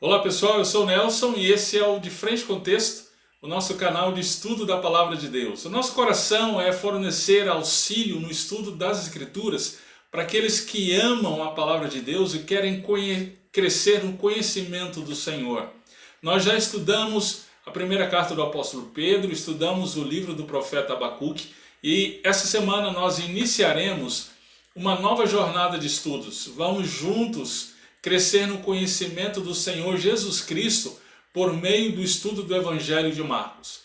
Olá pessoal, eu sou o Nelson e esse é o De Frente com o Texto, o nosso canal de estudo da Palavra de Deus. O nosso coração é fornecer auxílio no estudo das Escrituras para aqueles que amam a Palavra de Deus e querem crescer no conhecimento do Senhor. Nós já estudamos a primeira carta do apóstolo Pedro, estudamos o livro do profeta Abacuque e essa semana nós iniciaremos uma nova jornada de estudos. Vamos juntos crescer no conhecimento do Senhor Jesus Cristo por meio do estudo do Evangelho de Marcos.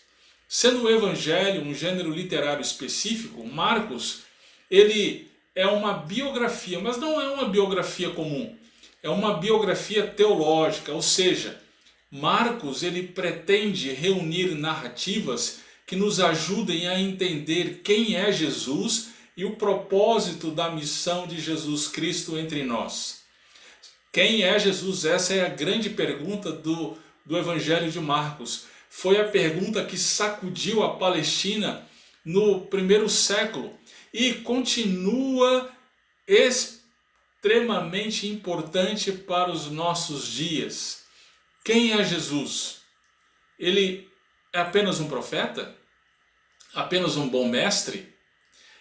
Sendo o Evangelho um gênero literário específico, Marcos ele é uma biografia, mas não é uma biografia comum. É uma biografia teológica, ou seja, Marcos ele pretende reunir narrativas que nos ajudem a entender quem é Jesus e o propósito da missão de Jesus Cristo entre nós. Quem é Jesus? Essa é a grande pergunta do Evangelho de Marcos. Foi a pergunta que sacudiu a Palestina no primeiro século e continua extremamente importante para os nossos dias. Quem é Jesus? Ele é apenas um profeta? Apenas um bom mestre?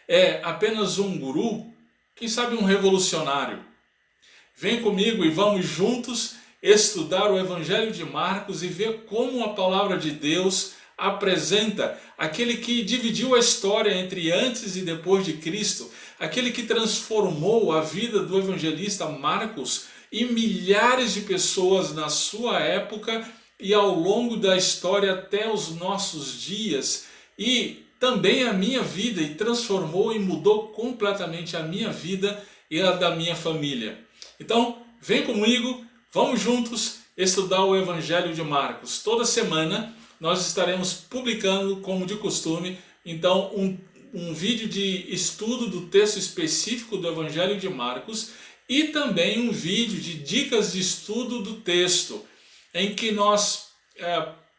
É apenas um guru? Quem sabe um revolucionário? Vem comigo e vamos juntos estudar o Evangelho de Marcos e ver como a palavra de Deus apresenta aquele que dividiu a história entre antes e depois de Cristo, aquele que transformou a vida do evangelista Marcos e milhares de pessoas na sua época e ao longo da história até os nossos dias, e também a minha vida, e transformou e mudou completamente a minha vida e a da minha família. Então, vem comigo, vamos juntos estudar o Evangelho de Marcos. Toda semana nós estaremos publicando, como de costume, então um vídeo de estudo do texto específico do Evangelho de Marcos e também um vídeo de dicas de estudo do texto, em que nós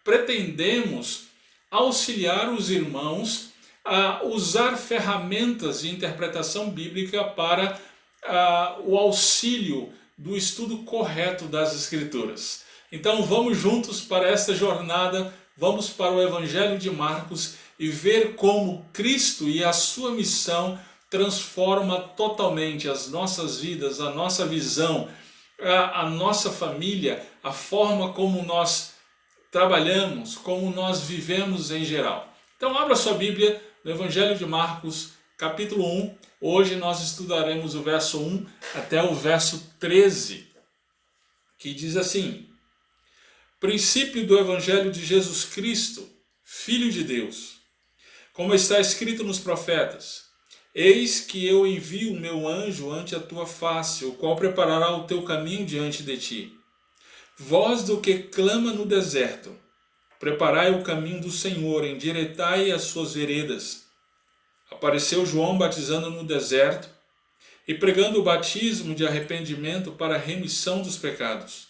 pretendemos auxiliar os irmãos a usar ferramentas de interpretação bíblica para o auxílio do estudo correto das Escrituras. Então vamos juntos para esta jornada, vamos para o Evangelho de Marcos e ver como Cristo e a sua missão transforma totalmente as nossas vidas, a nossa visão, a nossa família, a forma como nós trabalhamos, como nós vivemos em geral. Então abra sua Bíblia no Evangelho de Marcos, capítulo 1, hoje nós estudaremos o verso 1 até o verso 13, que diz assim: princípio do Evangelho de Jesus Cristo, Filho de Deus. Como está escrito nos profetas: eis que eu envio o meu anjo ante a tua face, o qual preparará o teu caminho diante de ti. Voz do que clama no deserto: preparai o caminho do Senhor, endireitai as suas veredas. Apareceu João batizando no deserto e pregando o batismo de arrependimento para a remissão dos pecados.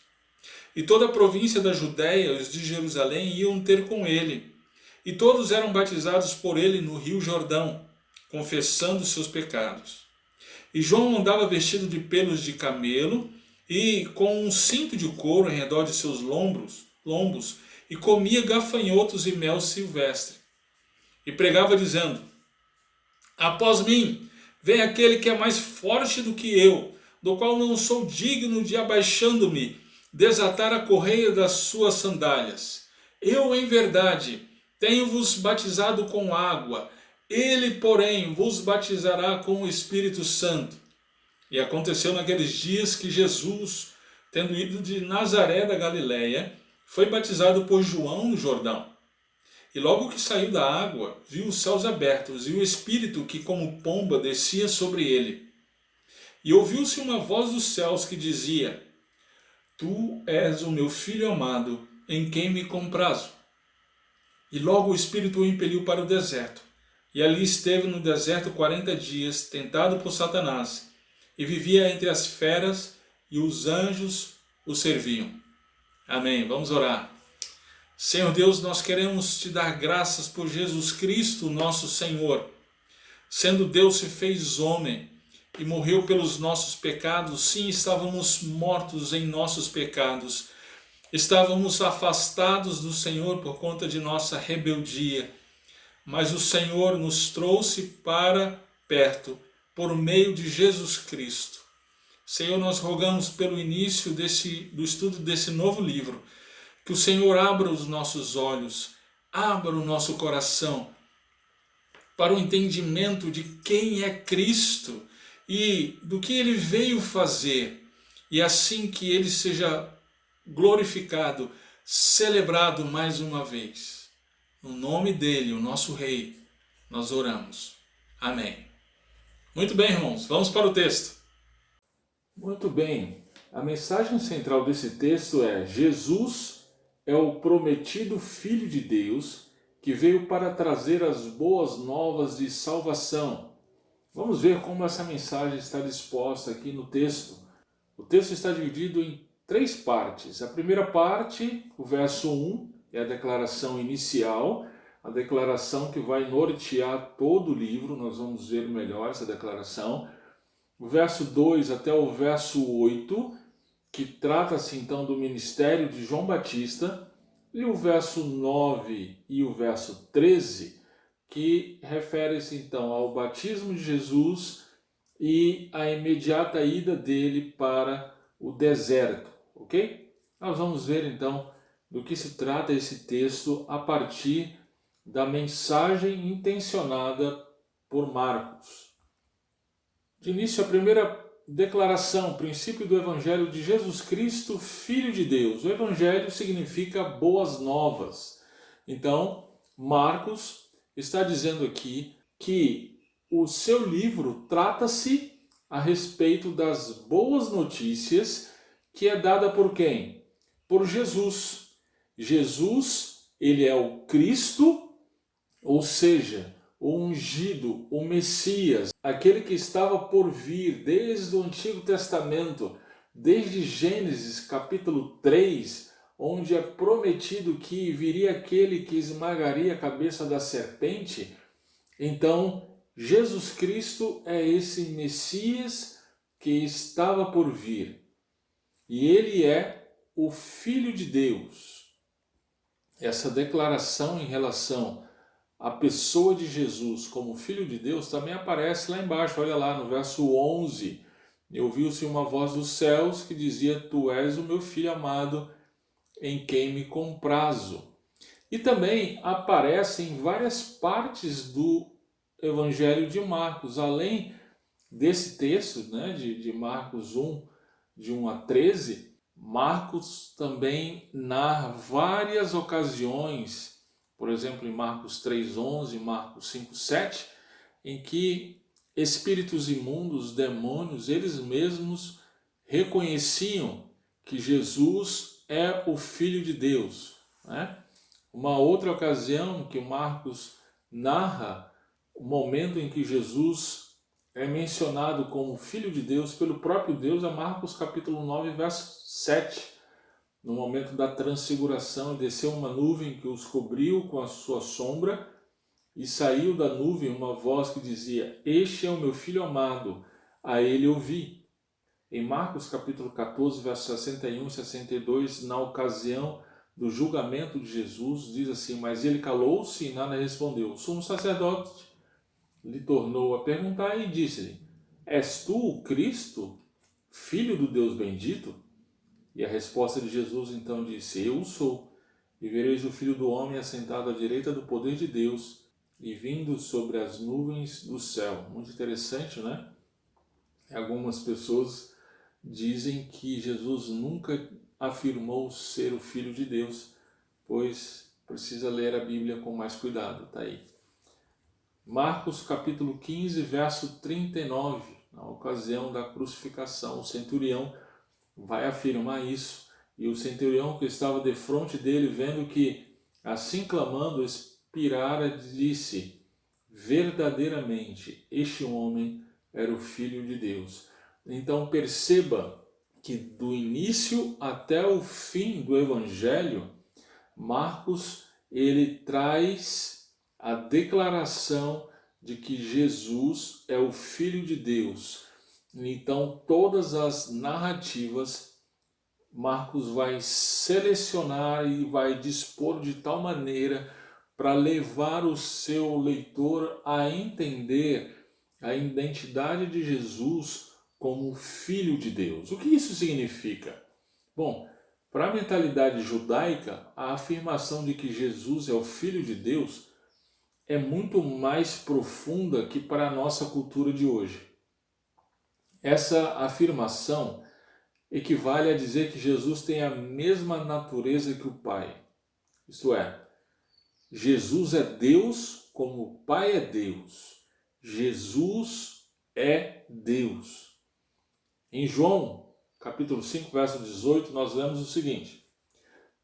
E toda a província da Judéia e os de Jerusalém iam ter com ele, e todos eram batizados por ele no rio Jordão, confessando seus pecados. E João andava vestido de pelos de camelo e com um cinto de couro em redor de seus lombos, e comia gafanhotos e mel silvestre. E pregava dizendo: após mim vem aquele que é mais forte do que eu, do qual não sou digno de, abaixando-me, desatar a correia das suas sandálias. Eu, em verdade, tenho-vos batizado com água, ele, porém, vos batizará com o Espírito Santo. E aconteceu naqueles dias que Jesus, tendo ido de Nazaré da Galileia, foi batizado por João no Jordão. E logo que saiu da água, viu os céus abertos e o Espírito que como pomba descia sobre ele. E ouviu-se uma voz dos céus que dizia: tu és o meu Filho amado, em quem me comprazo. E logo o Espírito o impeliu para o deserto. E ali esteve no deserto 40 dias, tentado por Satanás, e vivia entre as feras, e os anjos o serviam. Amém. Vamos orar. Senhor Deus, nós queremos te dar graças por Jesus Cristo, nosso Senhor. Sendo Deus, se fez homem e morreu pelos nossos pecados. Sim, estávamos mortos em nossos pecados, Estávamos afastados do Senhor por conta de nossa rebeldia, mas o Senhor nos trouxe para perto por meio de Jesus Cristo. Senhor, nós rogamos pelo início do estudo desse novo livro, que o Senhor abra os nossos olhos, abra o nosso coração para o entendimento de quem é Cristo e do que Ele veio fazer, e assim que Ele seja glorificado, celebrado mais uma vez. No nome dEle, o nosso Rei, nós oramos. Amém. Muito bem, irmãos, vamos para o texto. Muito bem, a mensagem central desse texto é: Jesus é o prometido Filho de Deus que veio para trazer as boas novas de salvação. Vamos ver como essa mensagem está disposta aqui no texto. O texto está dividido em 3 partes. A primeira parte, o verso 1, é a declaração inicial, a declaração que vai nortear todo o livro. Nós vamos ver melhor essa declaração. O verso 2 até o verso 8, que trata-se então do ministério de João Batista, e o verso 9 e o verso 13, que refere-se então ao batismo de Jesus e a imediata ida dele para o deserto, ok? Nós vamos ver então do que se trata esse texto a partir da mensagem intencionada por Marcos. De início, a primeira declaração, princípio do Evangelho de Jesus Cristo, Filho de Deus. O Evangelho significa boas novas. Então, Marcos está dizendo aqui que o seu livro trata-se a respeito das boas notícias que é dada por quem? Por Jesus. Jesus, ele é o Cristo, ou seja, o ungido, o Messias, aquele que estava por vir desde o Antigo Testamento, desde Gênesis capítulo 3, onde é prometido que viria aquele que esmagaria a cabeça da serpente. Então, Jesus Cristo é esse Messias que estava por vir. E ele é o Filho de Deus. Essa declaração em relação a pessoa de Jesus como Filho de Deus também aparece lá embaixo, olha lá no verso 11. E ouviu-se uma voz dos céus que dizia: Tu és o meu Filho amado, em quem me comprazo. E também aparece em várias partes do Evangelho de Marcos, além desse texto, né, de Marcos 1, de 1 a 13, Marcos também narra várias ocasiões, por exemplo, em Marcos 3:11, Marcos 5:7, em que espíritos imundos, demônios, eles mesmos reconheciam que Jesus é o Filho de Deus, né? Uma outra ocasião que Marcos narra o momento em que Jesus é mencionado como Filho de Deus pelo próprio Deus é Marcos capítulo 9, verso 7. No momento da transfiguração, desceu uma nuvem que os cobriu com a sua sombra, e saiu da nuvem uma voz que dizia: Este é o meu Filho amado, a ele ouvi. Em Marcos capítulo 14, versos 61 e 62, na ocasião do julgamento de Jesus, diz assim: Mas ele calou-se e nada respondeu. O sumo sacerdote lhe tornou a perguntar e disse-lhe: És tu o Cristo, Filho do Deus bendito? E a resposta de Jesus então disse: Eu sou, e vereis o Filho do Homem assentado à direita do poder de Deus e vindo sobre as nuvens do céu. Muito interessante, né? Algumas pessoas dizem que Jesus nunca afirmou ser o Filho de Deus, pois precisa ler a Bíblia com mais cuidado, tá aí. Marcos capítulo 15, verso 39, na ocasião da crucificação, o centurião vai afirmar isso, e o centurião que estava defronte dele, vendo que assim clamando expirara, disse: verdadeiramente este homem era o Filho de Deus. Então perceba que do início até o fim do Evangelho, Marcos ele traz a declaração de que Jesus é o Filho de Deus. Então todas as narrativas Marcos vai selecionar e vai dispor de tal maneira para levar o seu leitor a entender a identidade de Jesus como Filho de Deus. O que isso significa? Bom, para a mentalidade judaica, a afirmação de que Jesus é o Filho de Deus é muito mais profunda que para a nossa cultura de hoje. Essa afirmação equivale a dizer que Jesus tem a mesma natureza que o Pai. Isto é, Jesus é Deus como o Pai é Deus. Jesus é Deus. Em João, capítulo 5, verso 18, nós lemos o seguinte: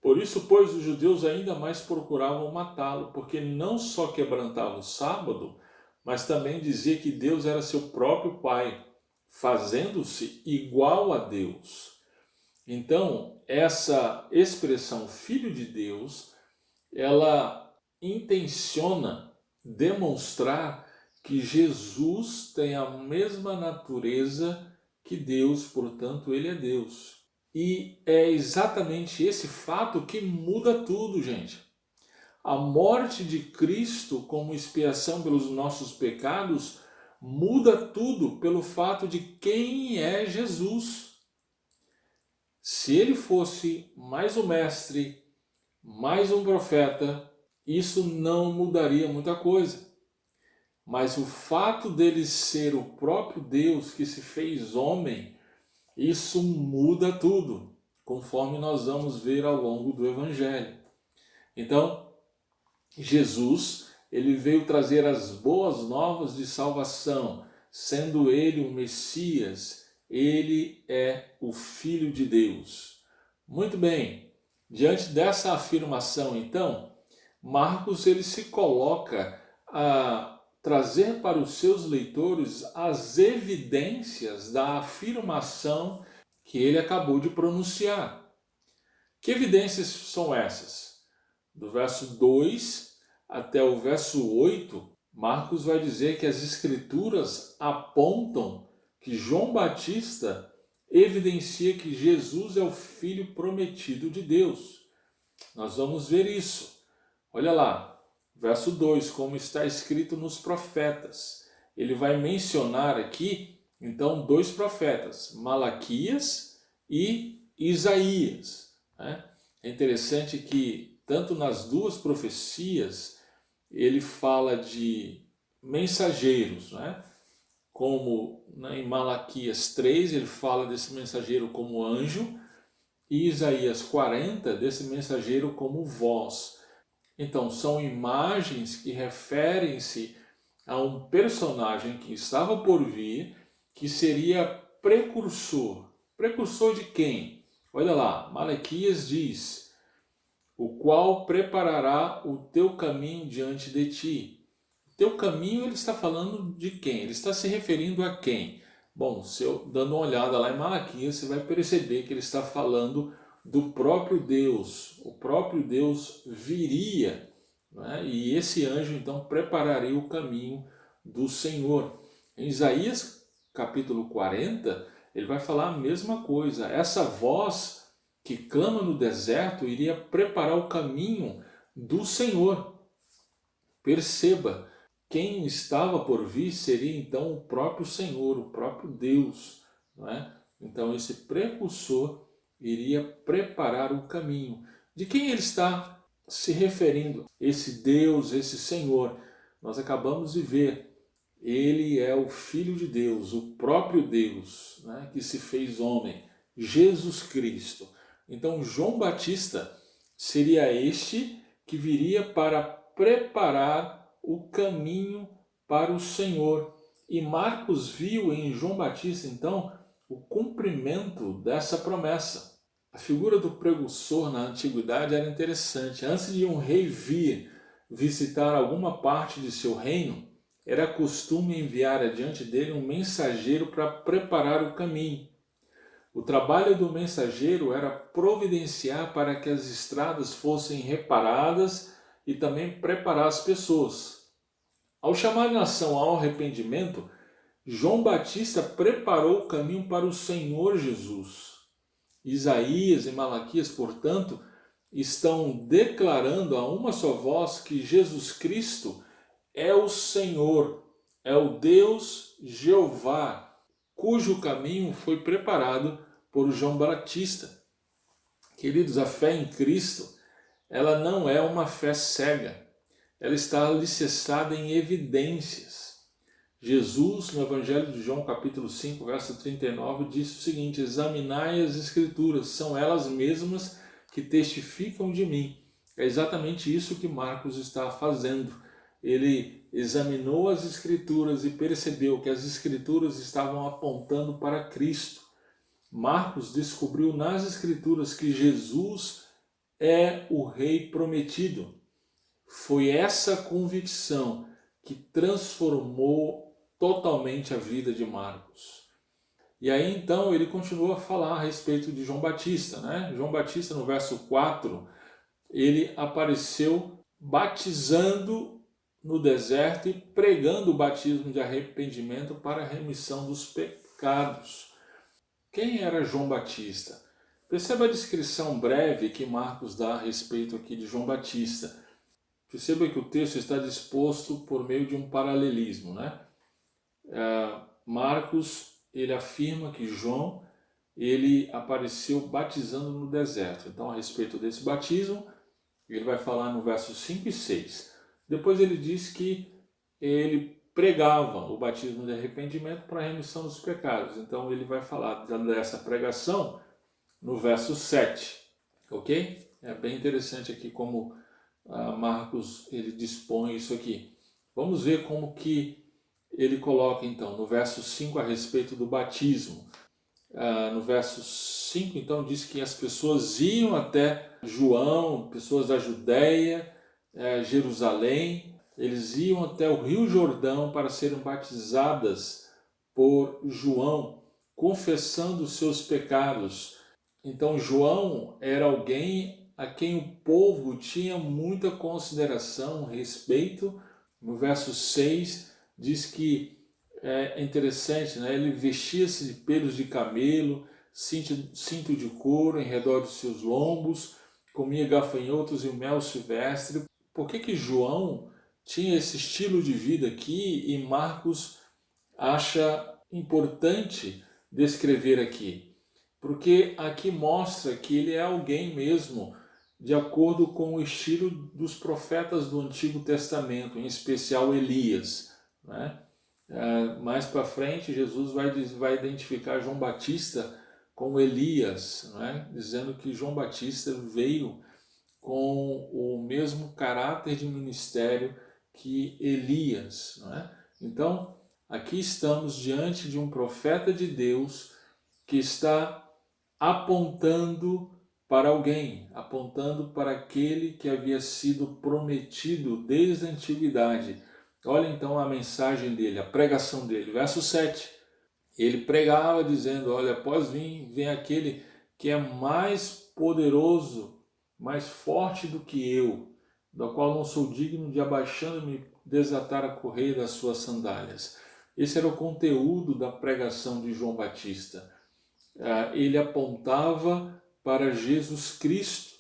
Por isso, pois, os judeus ainda mais procuravam matá-lo, porque não só quebrantava o sábado, mas também dizia que Deus era seu próprio Pai, fazendo-se igual a Deus. Então, essa expressão Filho de Deus, ela intenciona demonstrar que Jesus tem a mesma natureza que Deus, portanto, ele é Deus. E é exatamente esse fato que muda tudo, gente. A morte de Cristo como expiação pelos nossos pecados muda tudo pelo fato de quem é Jesus. Se ele fosse mais um mestre, mais um profeta, isso não mudaria muita coisa. Mas o fato dele ser o próprio Deus que se fez homem, isso muda tudo, conforme nós vamos ver ao longo do Evangelho. Então, Jesus, ele veio trazer as boas novas de salvação, sendo ele o Messias, ele é o Filho de Deus. Muito bem, diante dessa afirmação, então, Marcos ele se coloca a trazer para os seus leitores as evidências da afirmação que ele acabou de pronunciar. Que evidências são essas? Do verso 2 até o verso 8, Marcos vai dizer que as Escrituras apontam que João Batista evidencia que Jesus é o Filho prometido de Deus. Nós vamos ver isso. Olha lá, verso 2, como está escrito nos profetas. Ele vai mencionar aqui, então, dois profetas, Malaquias e Isaías. É interessante que, tanto nas duas profecias, ele fala de mensageiros, como em Malaquias 3, ele fala desse mensageiro como anjo, e Isaías 40, desse mensageiro como voz. Então, são imagens que referem-se a um personagem que estava por vir, que seria precursor. Precursor de quem? Olha lá, Malaquias diz: o qual preparará o teu caminho diante de ti. O teu caminho, ele está falando de quem? Ele está se referindo a quem? Bom, se eu dando uma olhada lá em Malaquias, você vai perceber que ele está falando do próprio Deus. O próprio Deus viria, e esse anjo então prepararia o caminho do Senhor. Em Isaías capítulo 40, ele vai falar a mesma coisa. Essa voz que clama no deserto iria preparar o caminho do Senhor. Perceba, quem estava por vir seria então o próprio Senhor, o próprio Deus. Então esse precursor iria preparar o caminho. De quem ele está se referindo? Esse Deus, esse Senhor. Nós acabamos de ver, ele é o Filho de Deus, o próprio Deus, que se fez homem, Jesus Cristo. Então João Batista seria este que viria para preparar o caminho para o Senhor. E Marcos viu em João Batista, então, o cumprimento dessa promessa. A figura do precursor na antiguidade era interessante. Antes de um rei vir visitar alguma parte de seu reino, era costume enviar adiante dele um mensageiro para preparar o caminho. O trabalho do mensageiro era providenciar para que as estradas fossem reparadas e também preparar as pessoas. Ao chamar a nação ao arrependimento, João Batista preparou o caminho para o Senhor Jesus. Isaías e Malaquias, portanto, estão declarando a uma só voz que Jesus Cristo é o Senhor, é o Deus Jeová, cujo caminho foi preparado por João Batista. Queridos, a fé em Cristo, ela não é uma fé cega, ela está alicerçada em evidências. Jesus, no Evangelho de João, capítulo 5, verso 39, diz o seguinte: examinai as Escrituras, são elas mesmas que testificam de mim. É exatamente isso que Marcos está fazendo. Ele examinou as Escrituras e percebeu que as Escrituras estavam apontando para Cristo. Marcos descobriu nas Escrituras que Jesus é o Rei prometido. Foi essa convicção que transformou totalmente a vida de Marcos. E aí então ele continua a falar a respeito de João Batista, né? João Batista, no verso 4, ele apareceu batizando no deserto e pregando o batismo de arrependimento para a remissão dos pecados. Quem era João Batista? Perceba a descrição breve que Marcos dá a respeito aqui de João Batista. Perceba que o texto está disposto por meio de um paralelismo, né? Marcos, ele afirma que João, ele apareceu batizando no deserto. Então, a respeito desse batismo, ele vai falar no versos 5 e 6. Depois ele diz que ele pregava o batismo de arrependimento para a remissão dos pecados. Então, ele vai falar dessa pregação no verso 7, ok? É bem interessante aqui como Marcos ele dispõe isso aqui. Vamos ver como que ele coloca então no verso 5 a respeito do batismo. No verso 5 então diz que as pessoas iam até João, pessoas da Judéia, Jerusalém, eles iam até o Rio Jordão para serem batizadas por João, confessando os seus pecados. Então João era alguém a quem o povo tinha muita consideração, respeito. No verso 6 diz que é interessante, né? Ele vestia-se de pelos de camelo, cinto de couro em redor dos seus lombos, comia gafanhotos e o mel silvestre. Por que João tinha esse estilo de vida aqui e Marcos acha importante descrever aqui? Porque aqui mostra que ele é alguém mesmo de acordo com o estilo dos profetas do Antigo Testamento, em especial Elias, né? Mais para frente, Jesus vai identificar João Batista com Elias, né? Dizendo que João Batista veio com o mesmo caráter de ministério que Elias, né? Então, aqui estamos diante de um profeta de Deus que está apontando para alguém, apontando para aquele que havia sido prometido desde a antiguidade. Olha então a mensagem dele, a pregação dele. Verso 7. Ele pregava dizendo: olha, após mim vem aquele que é mais poderoso, mais forte do que eu, do qual não sou digno de, abaixando-me, desatar a correia das suas sandálias. Esse era o conteúdo da pregação de João Batista. Ele apontava para Jesus Cristo.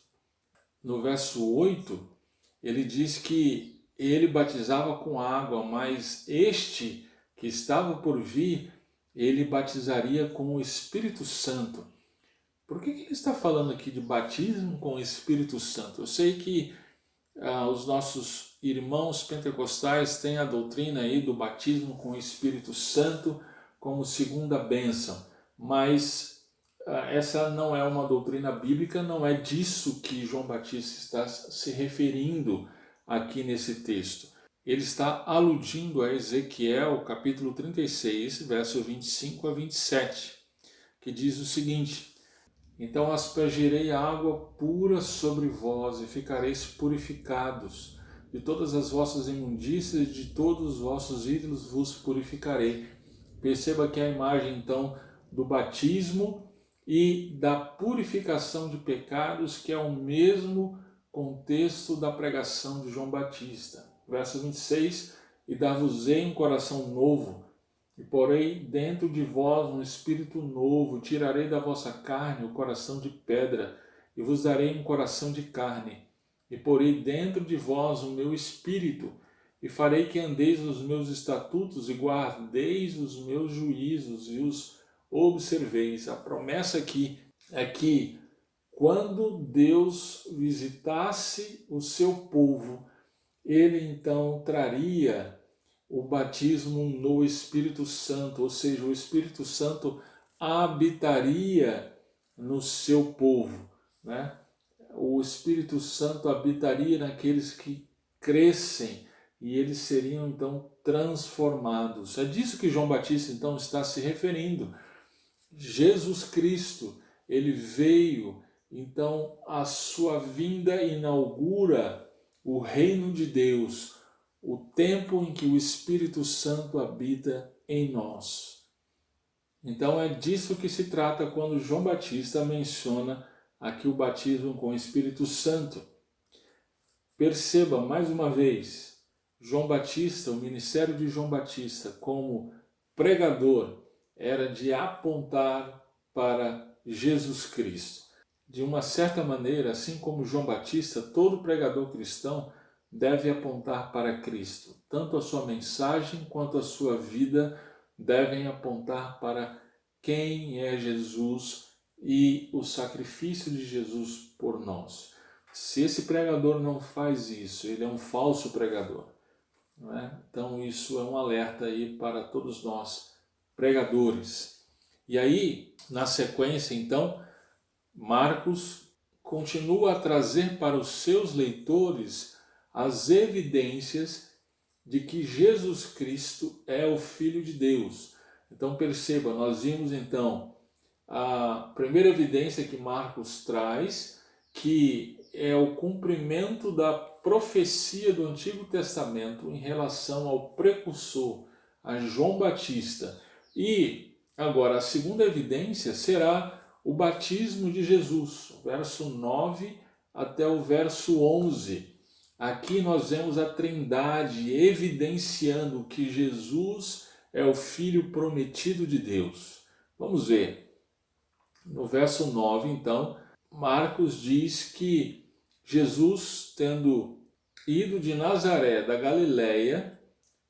No verso 8, ele diz que ele batizava com água, mas este que estava por vir, ele batizaria com o Espírito Santo. Por que ele está falando aqui de batismo com o Espírito Santo? Eu sei que os nossos irmãos pentecostais têm a doutrina aí do batismo com o Espírito Santo como segunda bênção, mas essa não é uma doutrina bíblica, não é disso que João Batista está se referindo aqui nesse texto. Ele está aludindo a Ezequiel, capítulo 36, verso 25 a 27, que diz o seguinte: então aspergirei água pura sobre vós e ficareis purificados. De todas as vossas imundícias e de todos os vossos ídolos vos purificarei. Perceba que a imagem então do batismo e da purificação de pecados, que é o mesmo contexto da pregação de João Batista. Verso 26, e dar-vos-ei um coração novo, e porei dentro de vós um espírito novo, tirarei da vossa carne o coração de pedra, e vos darei um coração de carne, e porei dentro de vós o meu espírito, e farei que andeis os meus estatutos, e guardeis os meus juízos, e os observeis. A promessa aqui é que, quando Deus visitasse o seu povo, ele então traria o batismo no Espírito Santo, ou seja, o Espírito Santo habitaria no seu povo, né? O Espírito Santo habitaria naqueles que crescem e eles seriam então transformados. É disso que João Batista então está se referindo. Jesus Cristo, ele veio, então a sua vinda inaugura o reino de Deus, o tempo em que o Espírito Santo habita em nós. Então é disso que se trata quando João Batista menciona aqui o batismo com o Espírito Santo. Perceba mais uma vez, João Batista, o ministério de João Batista como pregador era de apontar para Jesus Cristo. De uma certa maneira, assim como João Batista, todo pregador cristão deve apontar para Cristo. Tanto a sua mensagem quanto a sua vida devem apontar para quem é Jesus e o sacrifício de Jesus por nós. Se esse pregador não faz isso, ele é um falso pregador, não é? Então isso é um alerta aí para todos nós, pregadores. E aí, na sequência, então, Marcos continua a trazer para os seus leitores as evidências de que Jesus Cristo é o Filho de Deus. Então perceba, nós vimos então a primeira evidência que Marcos traz, que é o cumprimento da profecia do Antigo Testamento em relação ao precursor, a João Batista. E agora a segunda evidência será o batismo de Jesus, verso 9 até o verso 11. Aqui nós vemos a Trindade evidenciando que Jesus é o Filho prometido de Deus. Vamos ver. No verso 9, então, Marcos diz que Jesus, tendo ido de Nazaré, da Galileia,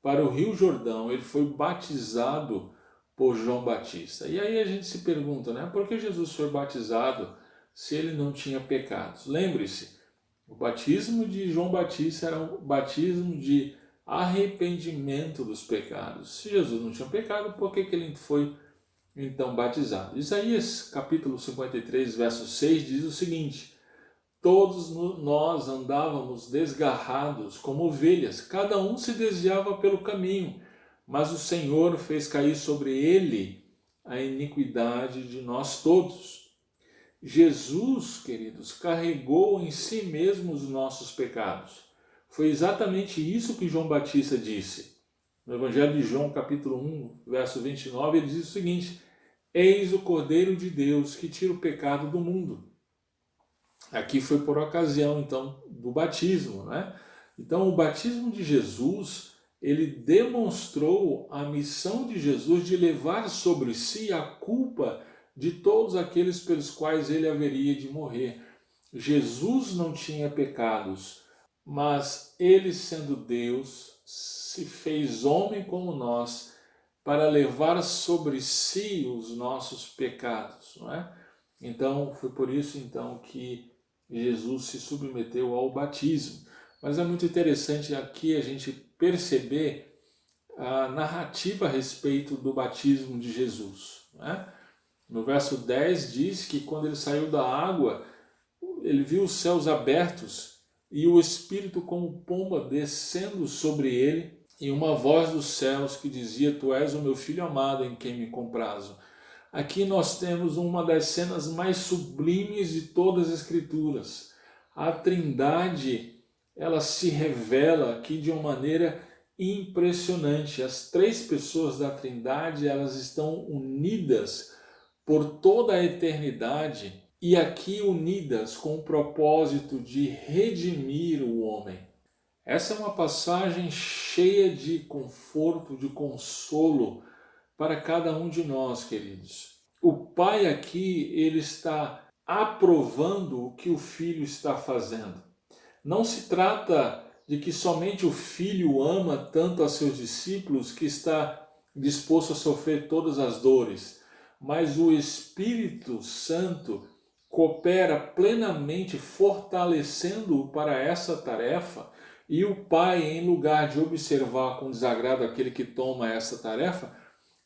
para o Rio Jordão, ele foi batizado por João Batista. E aí a gente se pergunta, né? Por que Jesus foi batizado se ele não tinha pecados? Lembre-se, o batismo de João Batista era um batismo de arrependimento dos pecados. Se Jesus não tinha pecado, por que ele foi então batizado? Isaías capítulo 53, verso 6 diz o seguinte: todos nós andávamos desgarrados como ovelhas, cada um se desviava pelo caminho, mas o Senhor fez cair sobre ele a iniquidade de nós todos. Jesus, queridos, carregou em si mesmo os nossos pecados. Foi exatamente isso que João Batista disse. No Evangelho de João, capítulo 1, verso 29, ele diz o seguinte: eis o Cordeiro de Deus que tira o pecado do mundo. Aqui foi por ocasião, então, do batismo, né? Então, o batismo de Jesus, ele demonstrou a missão de Jesus de levar sobre si a culpa de todos aqueles pelos quais ele haveria de morrer. Jesus não tinha pecados, mas ele, sendo Deus, se fez homem como nós para levar sobre si os nossos pecados, não é? Então, foi por isso então que Jesus se submeteu ao batismo. Mas é muito interessante aqui a gente perceber a narrativa a respeito do batismo de Jesus, né? No verso 10 diz que quando ele saiu da água, ele viu os céus abertos e o Espírito como pomba descendo sobre ele, e uma voz dos céus que dizia: tu és o meu filho amado em quem me comprazo. Aqui nós temos uma das cenas mais sublimes de todas as Escrituras. A Trindade, ela se revela aqui de uma maneira impressionante. As três pessoas da Trindade, elas estão unidas por toda a eternidade e aqui unidas com o propósito de redimir o homem. Essa é uma passagem cheia de conforto, de consolo, para cada um de nós, queridos. O Pai aqui, ele está aprovando o que o Filho está fazendo. Não se trata de que somente o Filho ama tanto a seus discípulos que está disposto a sofrer todas as dores, mas o Espírito Santo coopera plenamente, fortalecendo-o para essa tarefa, e o Pai, em lugar de observar com desagrado aquele que toma essa tarefa,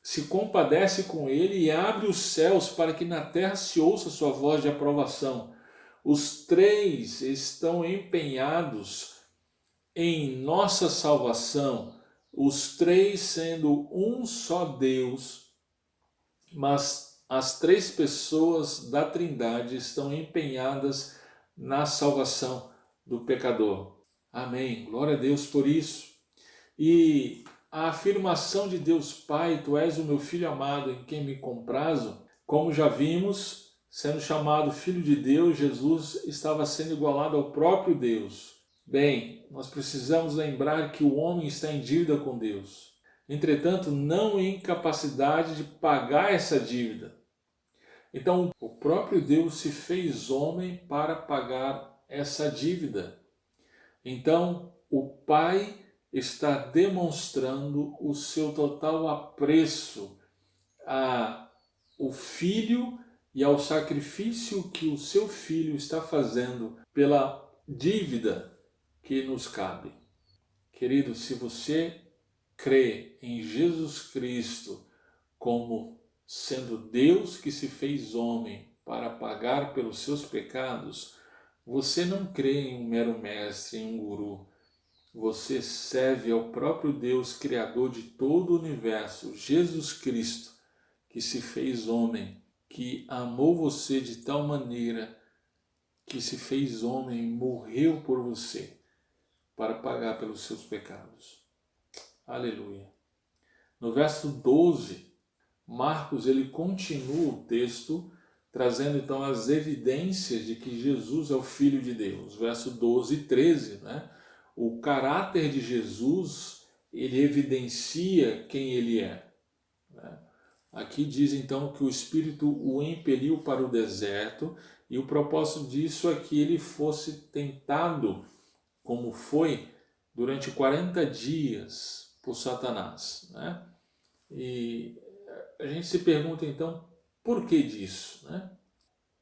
se compadece com ele e abre os céus para que na terra se ouça sua voz de aprovação. Os três estão empenhados em nossa salvação, os três sendo um só Deus, mas as três pessoas da Trindade estão empenhadas na salvação do pecador. Amém. Glória a Deus por isso. E a afirmação de Deus Pai, tu és o meu Filho amado em quem me comprazo, como já vimos, sendo chamado Filho de Deus, Jesus estava sendo igualado ao próprio Deus. Bem, nós precisamos lembrar que o homem está em dívida com Deus. Entretanto, não em capacidade de pagar essa dívida. Então, o próprio Deus se fez homem para pagar essa dívida. Então, o Pai está demonstrando o seu total apreço ao Filho e ao sacrifício que o seu Filho está fazendo pela dívida que nos cabe. Querido, se você crê em Jesus Cristo como sendo Deus que se fez homem para pagar pelos seus pecados, você não crê em um mero mestre, em um guru. Você serve ao próprio Deus, Criador de todo o universo, Jesus Cristo, que se fez homem, que amou você de tal maneira que se fez homem e morreu por você para pagar pelos seus pecados. Aleluia. No verso 12, Marcos ele continua o texto, trazendo então as evidências de que Jesus é o Filho de Deus. Verso 12 e 13, né? O caráter de Jesus, ele evidencia quem ele é. Aqui diz então que o Espírito o impeliu para o deserto, e o propósito disso é que ele fosse tentado, como foi, durante 40 dias por Satanás. E a gente se pergunta então, por que disso?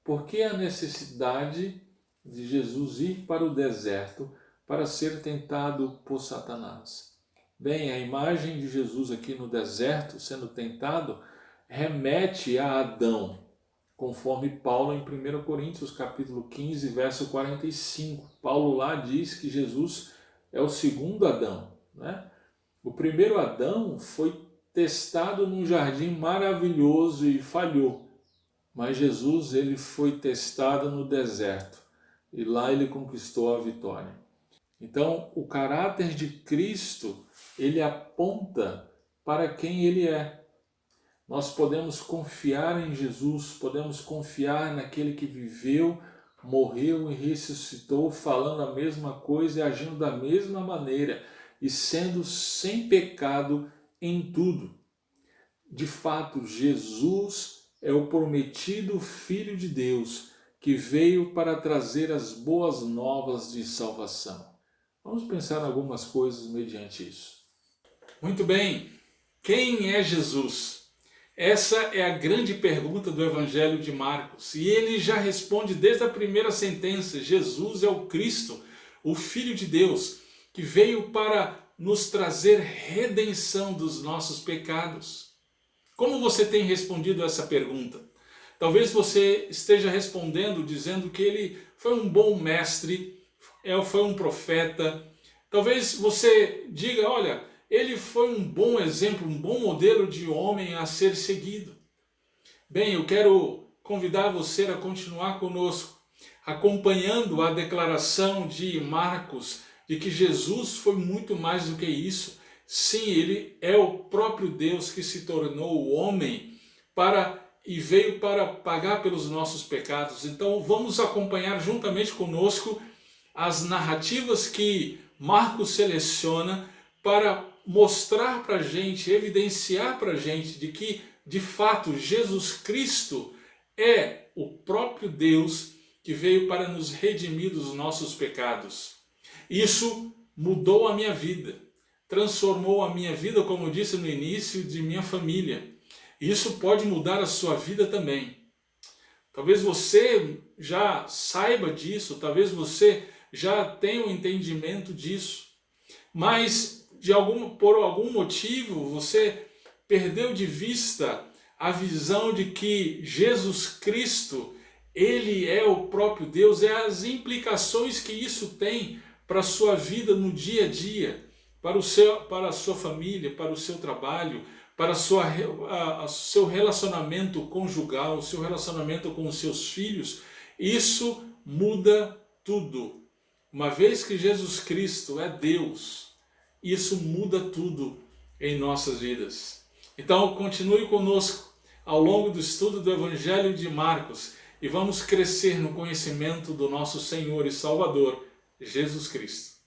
Por que a necessidade de Jesus ir para o deserto para ser tentado por Satanás? Bem, a imagem de Jesus aqui no deserto, sendo tentado, remete a Adão, conforme Paulo em 1 Coríntios capítulo 15, verso 45. Paulo lá diz que Jesus é o segundo Adão. O primeiro Adão foi testado num jardim maravilhoso e falhou, mas Jesus ele foi testado no deserto e lá ele conquistou a vitória. Então, o caráter de Cristo, ele aponta para quem ele é. Nós podemos confiar em Jesus, podemos confiar naquele que viveu, morreu e ressuscitou, falando a mesma coisa e agindo da mesma maneira e sendo sem pecado em tudo. De fato, Jesus é o prometido Filho de Deus que veio para trazer as boas novas de salvação. Vamos pensar em algumas coisas mediante isso. Muito bem, quem é Jesus? Essa é a grande pergunta do Evangelho de Marcos, e ele já responde desde a primeira sentença: Jesus é o Cristo, o Filho de Deus, que veio para nos trazer redenção dos nossos pecados. Como você tem respondido a essa pergunta? Talvez você esteja respondendo dizendo que ele foi um bom mestre, foi um profeta. Talvez você diga, olha, ele foi um bom exemplo, um bom modelo de homem a ser seguido. Bem, eu quero convidar você a continuar conosco, acompanhando a declaração de Marcos, de que Jesus foi muito mais do que isso. Sim, ele é o próprio Deus que se tornou homem e veio para pagar pelos nossos pecados. Então vamos acompanhar juntamente conosco as narrativas que Marcos seleciona para mostrar para a gente, evidenciar para a gente de que, de fato, Jesus Cristo é o próprio Deus que veio para nos redimir dos nossos pecados. Isso mudou a minha vida, transformou a minha vida, como eu disse no início, de minha família. Isso pode mudar a sua vida também. Talvez você já saiba disso, talvez você já tenha um entendimento disso, mas por algum motivo você perdeu de vista a visão de que Jesus Cristo, Ele é o próprio Deus, é as implicações que isso tem para a sua vida no dia a dia, para a sua família, para o seu trabalho, para o seu relacionamento conjugal, o seu relacionamento com os seus filhos. Isso muda tudo. Uma vez que Jesus Cristo é Deus, isso muda tudo em nossas vidas. Então continue conosco ao longo do estudo do Evangelho de Marcos e vamos crescer no conhecimento do nosso Senhor e Salvador, Jesus Cristo.